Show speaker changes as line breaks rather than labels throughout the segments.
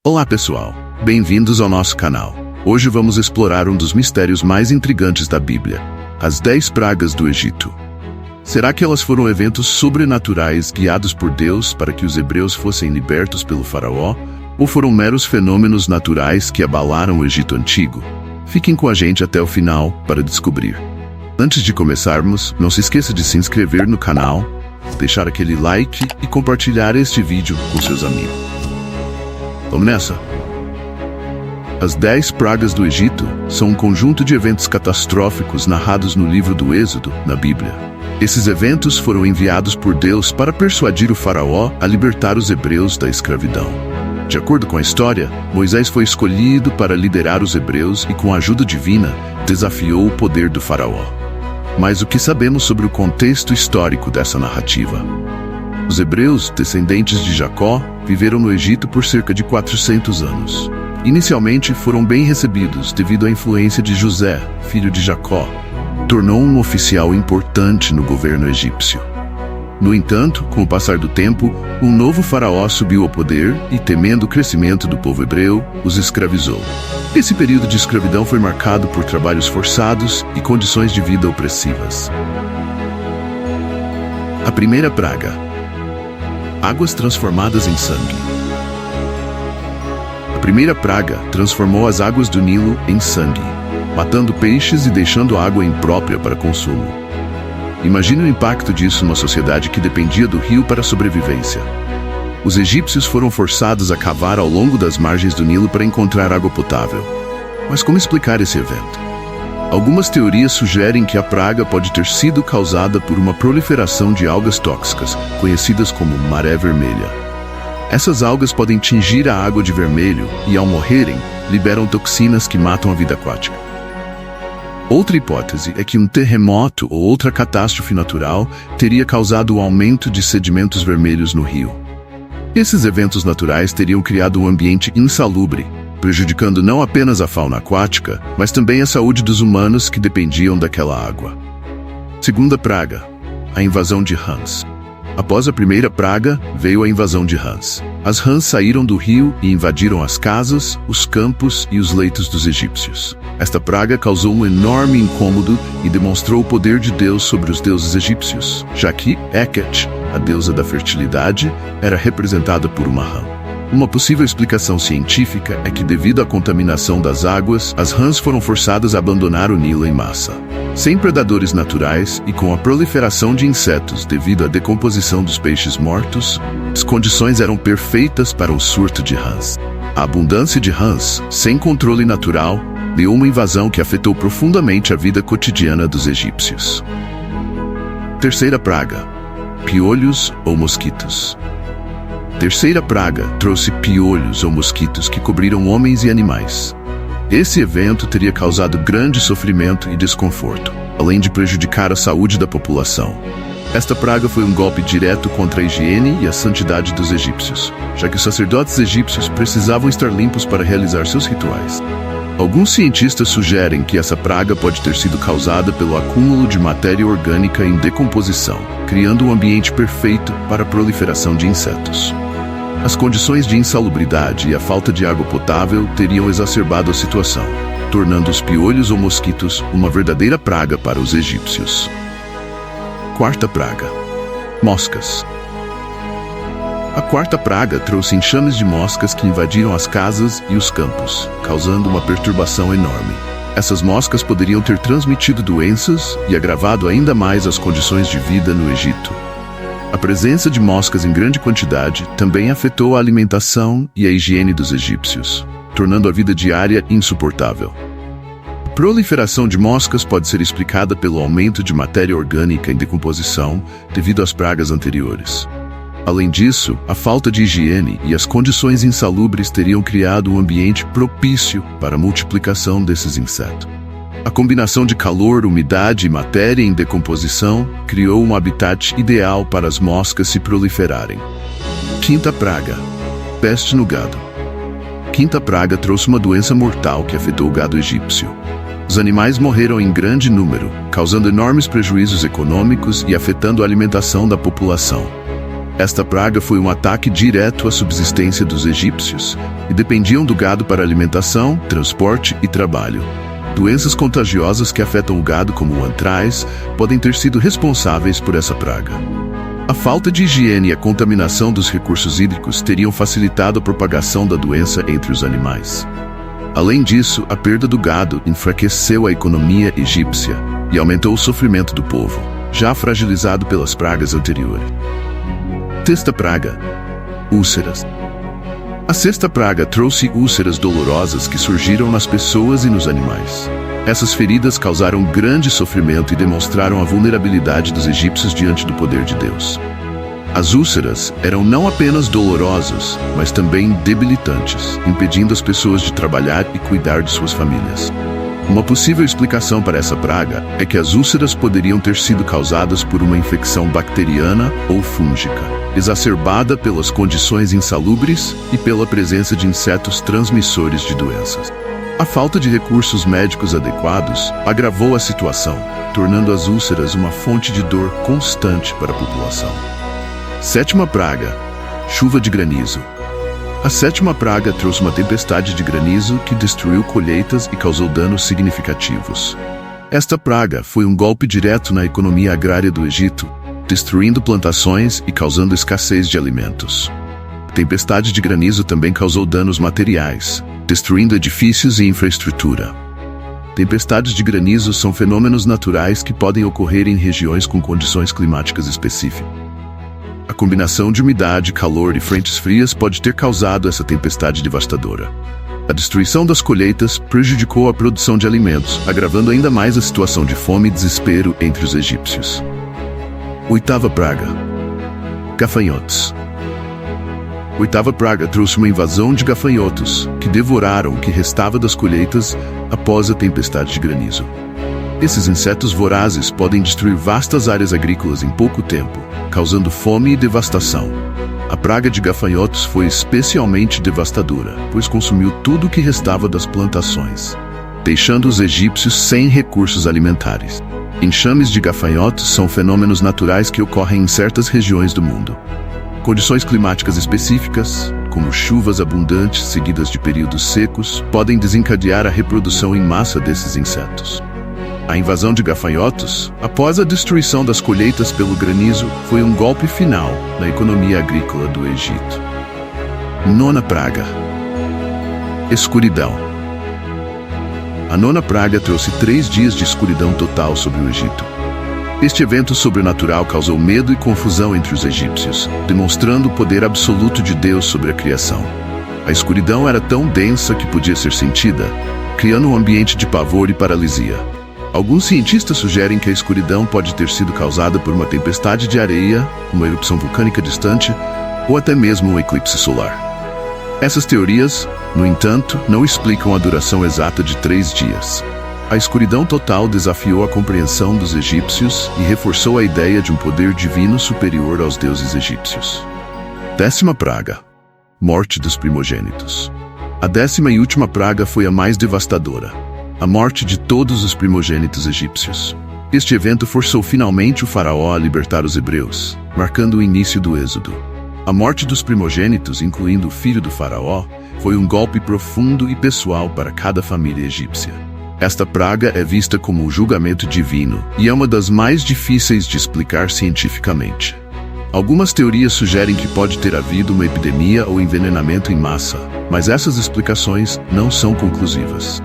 Olá pessoal, bem-vindos ao nosso canal. Hoje vamos explorar um dos mistérios mais intrigantes da Bíblia, as 10 pragas do Egito. Será que elas foram eventos sobrenaturais guiados por Deus para que os hebreus fossem libertos pelo faraó, ou foram meros fenômenos naturais que abalaram o Egito antigo? Fiquem com a gente até o final para descobrir. Antes de começarmos, não se esqueça de se inscrever no canal, deixar aquele like e compartilhar este vídeo com seus amigos. Vamos nessa! As 10 pragas do Egito são um conjunto de eventos catastróficos narrados no livro do Êxodo, na Bíblia. Esses eventos foram enviados por Deus para persuadir o faraó a libertar os hebreus da escravidão. De acordo com a história, Moisés foi escolhido para liderar os hebreus e, com a ajuda divina, desafiou o poder do faraó. Mas o que sabemos sobre o contexto histórico dessa narrativa? Os hebreus, descendentes de Jacó, viveram no Egito por cerca de 400 anos. Inicialmente foram bem recebidos devido à influência de José, filho de Jacó, tornou um oficial importante no governo egípcio. No entanto, com o passar do tempo, um novo faraó subiu ao poder e, temendo o crescimento do povo hebreu, os escravizou. Esse período de escravidão foi marcado por trabalhos forçados e condições de vida opressivas. A primeira praga: águas transformadas em sangue. A primeira praga transformou as águas do Nilo em sangue, matando peixes e deixando a água imprópria para consumo. Imagine o impacto disso numa sociedade que dependia do rio para a sobrevivência. Os egípcios foram forçados a cavar ao longo das margens do Nilo para encontrar água potável. Mas como explicar esse evento? Algumas teorias sugerem que a praga pode ter sido causada por uma proliferação de algas tóxicas, conhecidas como maré vermelha. Essas algas podem tingir a água de vermelho e, ao morrerem, liberam toxinas que matam a vida aquática. Outra hipótese é que um terremoto ou outra catástrofe natural teria causado o aumento de sedimentos vermelhos no rio. Esses eventos naturais teriam criado um ambiente insalubre, prejudicando não apenas a fauna aquática, mas também a saúde dos humanos que dependiam daquela água. Segunda praga: a invasão de rãs. Após a primeira praga, veio a invasão de rãs. As rãs saíram do rio e invadiram as casas, os campos e os leitos dos egípcios. Esta praga causou um enorme incômodo e demonstrou o poder de Deus sobre os deuses egípcios, já que Heket, a deusa da fertilidade, era representada por uma rã. Uma possível explicação científica é que, devido à contaminação das águas, as rãs foram forçadas a abandonar o Nilo em massa. Sem predadores naturais e com a proliferação de insetos devido à decomposição dos peixes mortos, as condições eram perfeitas para um surto de rãs. A abundância de rãs, sem controle natural, deu uma invasão que afetou profundamente a vida cotidiana dos egípcios. Terceira praga: piolhos ou mosquitos. Terceira praga trouxe piolhos ou mosquitos que cobriram homens e animais. Esse evento teria causado grande sofrimento e desconforto, além de prejudicar a saúde da população. Esta praga foi um golpe direto contra a higiene e a santidade dos egípcios, já que os sacerdotes egípcios precisavam estar limpos para realizar seus rituais. Alguns cientistas sugerem que essa praga pode ter sido causada pelo acúmulo de matéria orgânica em decomposição, criando um ambiente perfeito para a proliferação de insetos. As condições de insalubridade e a falta de água potável teriam exacerbado a situação, tornando os piolhos ou mosquitos uma verdadeira praga para os egípcios. Quarta praga: moscas. A quarta praga trouxe enxames de moscas que invadiram as casas e os campos, causando uma perturbação enorme. Essas moscas poderiam ter transmitido doenças e agravado ainda mais as condições de vida no Egito. A presença de moscas em grande quantidade também afetou a alimentação e a higiene dos egípcios, tornando a vida diária insuportável. A proliferação de moscas pode ser explicada pelo aumento de matéria orgânica em decomposição devido às pragas anteriores. Além disso, a falta de higiene e as condições insalubres teriam criado um ambiente propício para a multiplicação desses insetos. A combinação de calor, umidade e matéria em decomposição criou um habitat ideal para as moscas se proliferarem. Quinta praga: peste no gado. Quinta praga trouxe uma doença mortal que afetou o gado egípcio. Os animais morreram em grande número, causando enormes prejuízos econômicos e afetando a alimentação da população. Esta praga foi um ataque direto à subsistência dos egípcios, e dependiam do gado para alimentação, transporte e trabalho. Doenças contagiosas que afetam o gado, como o antraz, podem ter sido responsáveis por essa praga. A falta de higiene e a contaminação dos recursos hídricos teriam facilitado a propagação da doença entre os animais. Além disso, a perda do gado enfraqueceu a economia egípcia e aumentou o sofrimento do povo, já fragilizado pelas pragas anteriores. Sexta praga: úlceras. A sexta praga trouxe úlceras dolorosas que surgiram nas pessoas e nos animais. Essas feridas causaram grande sofrimento e demonstraram a vulnerabilidade dos egípcios diante do poder de Deus. As úlceras eram não apenas dolorosas, mas também debilitantes, impedindo as pessoas de trabalhar e cuidar de suas famílias. Uma possível explicação para essa praga é que as úlceras poderiam ter sido causadas por uma infecção bacteriana ou fúngica, exacerbada pelas condições insalubres e pela presença de insetos transmissores de doenças. A falta de recursos médicos adequados agravou a situação, tornando as úlceras uma fonte de dor constante para a população. Sétima praga: chuva de granizo. A sétima praga trouxe uma tempestade de granizo que destruiu colheitas e causou danos significativos. Esta praga foi um golpe direto na economia agrária do Egito, destruindo plantações e causando escassez de alimentos. A tempestade de granizo também causou danos materiais, destruindo edifícios e infraestrutura. Tempestades de granizo são fenômenos naturais que podem ocorrer em regiões com condições climáticas específicas. A combinação de umidade, calor e frentes frias pode ter causado essa tempestade devastadora. A destruição das colheitas prejudicou a produção de alimentos, agravando ainda mais a situação de fome e desespero entre os egípcios. Oitava praga: gafanhotos. A oitava praga trouxe uma invasão de gafanhotos, que devoraram o que restava das colheitas após a tempestade de granizo. Esses insetos vorazes podem destruir vastas áreas agrícolas em pouco tempo, causando fome e devastação. A praga de gafanhotos foi especialmente devastadora, pois consumiu tudo o que restava das plantações, deixando os egípcios sem recursos alimentares. Enxames de gafanhotos são fenômenos naturais que ocorrem em certas regiões do mundo. Condições climáticas específicas, como chuvas abundantes seguidas de períodos secos, podem desencadear a reprodução em massa desses insetos. A invasão de gafanhotos, após a destruição das colheitas pelo granizo, foi um golpe final na economia agrícola do Egito. Nona praga: escuridão. A nona praga trouxe 3 dias de escuridão total sobre o Egito. Este evento sobrenatural causou medo e confusão entre os egípcios, demonstrando o poder absoluto de Deus sobre a criação. A escuridão era tão densa que podia ser sentida, criando um ambiente de pavor e paralisia. Alguns cientistas sugerem que a escuridão pode ter sido causada por uma tempestade de areia, uma erupção vulcânica distante ou até mesmo um eclipse solar. Essas teorias, no entanto, não explicam a duração exata de 3 dias. A escuridão total desafiou a compreensão dos egípcios e reforçou a ideia de um poder divino superior aos deuses egípcios. 10ª praga: morte dos primogênitos. A 10ª e última praga foi a mais devastadora: a morte de todos os primogênitos egípcios. Este evento forçou finalmente o faraó a libertar os hebreus, marcando o início do êxodo. A morte dos primogênitos, incluindo o filho do faraó, foi um golpe profundo e pessoal para cada família egípcia. Esta praga é vista como um julgamento divino e é uma das mais difíceis de explicar cientificamente. Algumas teorias sugerem que pode ter havido uma epidemia ou envenenamento em massa, mas essas explicações não são conclusivas.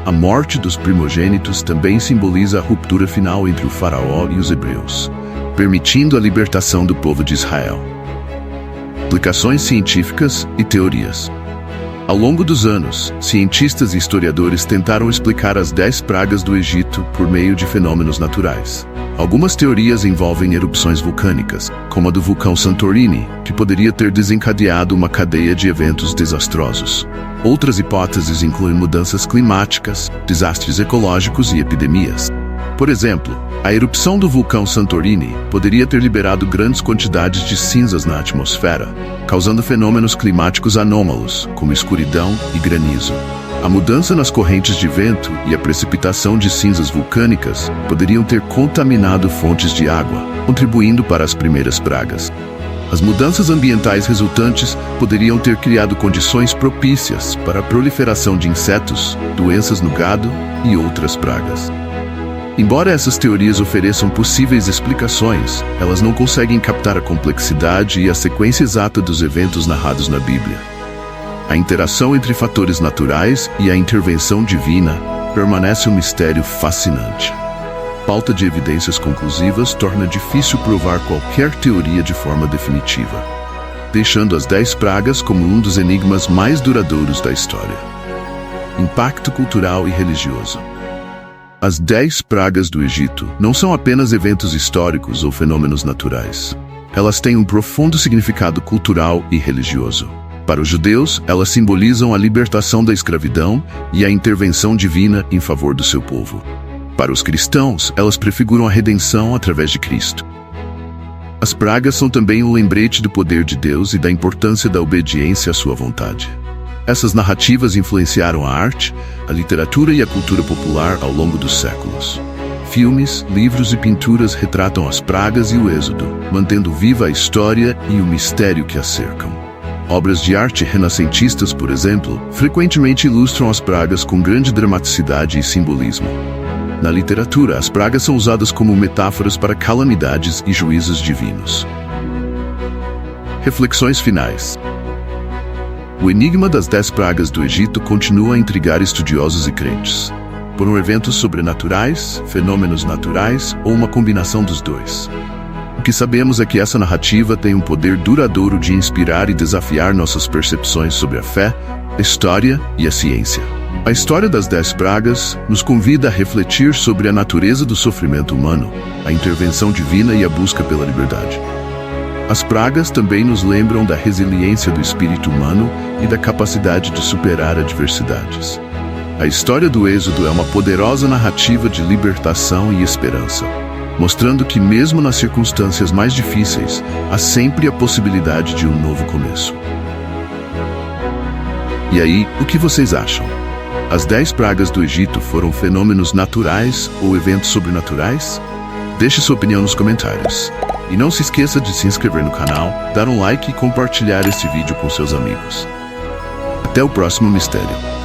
A morte dos primogênitos também simboliza a ruptura final entre o faraó e os hebreus, permitindo a libertação do povo de Israel. Explicações científicas e teorias. Ao longo dos anos, cientistas e historiadores tentaram explicar as 10 pragas do Egito por meio de fenômenos naturais. Algumas teorias envolvem erupções vulcânicas, como a do vulcão Santorini, que poderia ter desencadeado uma cadeia de eventos desastrosos. Outras hipóteses incluem mudanças climáticas, desastres ecológicos e epidemias. Por exemplo, a erupção do vulcão Santorini poderia ter liberado grandes quantidades de cinzas na atmosfera, causando fenômenos climáticos anômalos, como escuridão e granizo. A mudança nas correntes de vento e a precipitação de cinzas vulcânicas poderiam ter contaminado fontes de água, contribuindo para as primeiras pragas. As mudanças ambientais resultantes poderiam ter criado condições propícias para a proliferação de insetos, doenças no gado e outras pragas. Embora essas teorias ofereçam possíveis explicações, elas não conseguem captar a complexidade e a sequência exata dos eventos narrados na Bíblia. A interação entre fatores naturais e a intervenção divina permanece um mistério fascinante. Falta de evidências conclusivas torna difícil provar qualquer teoria de forma definitiva, deixando as 10 pragas como um dos enigmas mais duradouros da história. Impacto cultural e religioso. As 10 pragas do Egito não são apenas eventos históricos ou fenômenos naturais. Elas têm um profundo significado cultural e religioso. Para os judeus, elas simbolizam a libertação da escravidão e a intervenção divina em favor do seu povo. Para os cristãos, elas prefiguram a redenção através de Cristo. As pragas são também um lembrete do poder de Deus e da importância da obediência à sua vontade. Essas narrativas influenciaram a arte, a literatura e a cultura popular ao longo dos séculos. Filmes, livros e pinturas retratam as pragas e o êxodo, mantendo viva a história e o mistério que as cercam. Obras de arte renascentistas, por exemplo, frequentemente ilustram as pragas com grande dramaticidade e simbolismo. Na literatura, as pragas são usadas como metáforas para calamidades e juízos divinos. Reflexões finais. O enigma das 10 pragas do Egito continua a intrigar estudiosos e crentes. Foram eventos sobrenaturais, fenômenos naturais ou uma combinação dos dois? O que sabemos é que essa narrativa tem um poder duradouro de inspirar e desafiar nossas percepções sobre a fé, a história e a ciência. A história das 10 pragas nos convida a refletir sobre a natureza do sofrimento humano, a intervenção divina e a busca pela liberdade. As pragas também nos lembram da resiliência do espírito humano e da capacidade de superar adversidades. A história do Êxodo é uma poderosa narrativa de libertação e esperança, mostrando que mesmo nas circunstâncias mais difíceis, há sempre a possibilidade de um novo começo. E aí, o que vocês acham? As 10 pragas do Egito foram fenômenos naturais ou eventos sobrenaturais? Deixe sua opinião nos comentários. E não se esqueça de se inscrever no canal, dar um like e compartilhar este vídeo com seus amigos. Até o próximo mistério.